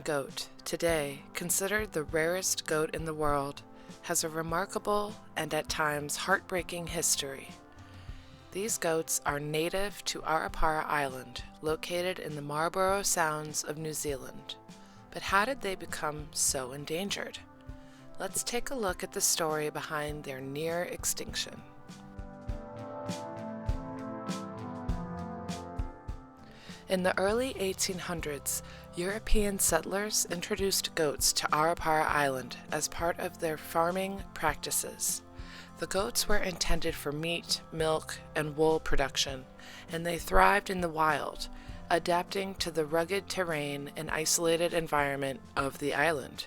Island Goat, today considered the rarest goat in the world, has a remarkable and at times heartbreaking history. These goats are native to Arapawa Island, located in the Marlborough Sounds of New Zealand. But how did they become so endangered? Let's take a look at the story behind their near extinction. In the early 1800s, European settlers introduced goats to Arapawa Island as part of their farming practices. The goats were intended for meat, milk, and wool production, and they thrived in the wild, adapting to the rugged terrain and isolated environment of the island.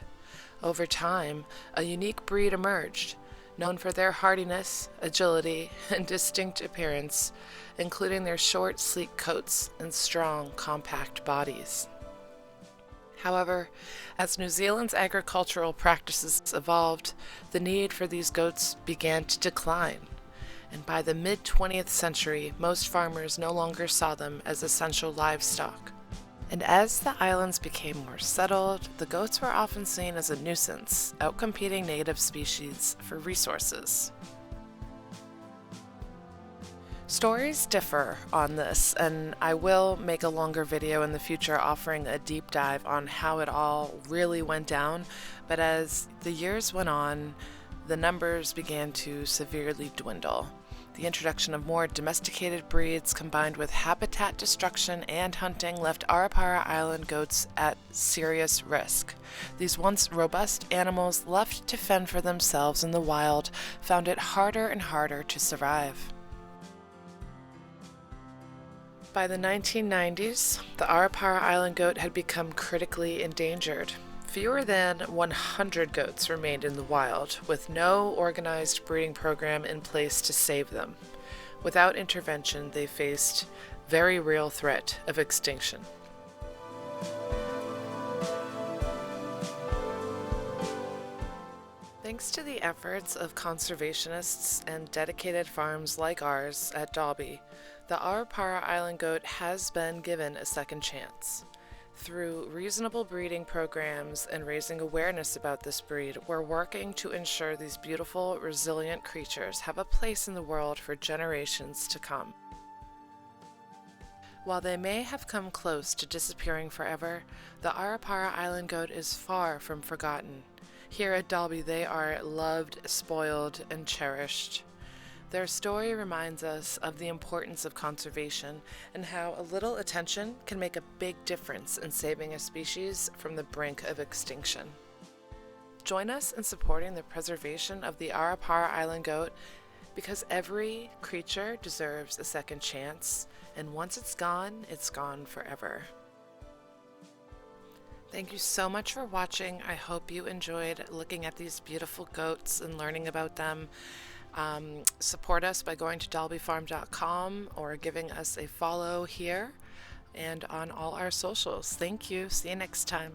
Over time, a unique breed emerged, known for their hardiness, agility, and distinct appearance, including their short, sleek coats and strong, compact bodies. However, as New Zealand's agricultural practices evolved, the need for these goats began to decline, and by the mid-20th century, most farmers no longer saw them as essential livestock. And as the islands became more settled, the goats were often seen as a nuisance, outcompeting native species for resources. Stories differ on this, and I will make a longer video in the future offering a deep dive on how it all really went down, but as the years went on, the numbers began to severely dwindle. The introduction of more domesticated breeds combined with habitat destruction and hunting left Arapawa Island goats at serious risk. These once robust animals, left to fend for themselves in the wild, found it harder and harder to survive. By the 1990s, the Arapawa Island goat had become critically endangered. Fewer than 100 goats remained in the wild, with no organized breeding program in place to save them. Without intervention, they faced very real threat of extinction. Thanks to the efforts of conservationists and dedicated farms like ours at Dalby, the Arapawa Island goat has been given a second chance. Through reasonable breeding programs and raising awareness about this breed, we're working to ensure these beautiful, resilient creatures have a place in the world for generations to come. While they may have come close to disappearing forever, the Arapawa Island goat is far from forgotten. Here at Dalby, they are loved, spoiled, and cherished. Their story reminds us of the importance of conservation and how a little attention can make a big difference in saving a species from the brink of extinction. Join us in supporting the preservation of the Arapawa Island goat because every creature deserves a second chance, and once it's gone forever. Thank you so much for watching. I hope you enjoyed looking at these beautiful goats and learning about them. Support us by going to dalbyfarm.com or giving us a follow here and on all our socials. Thank you. See you next time.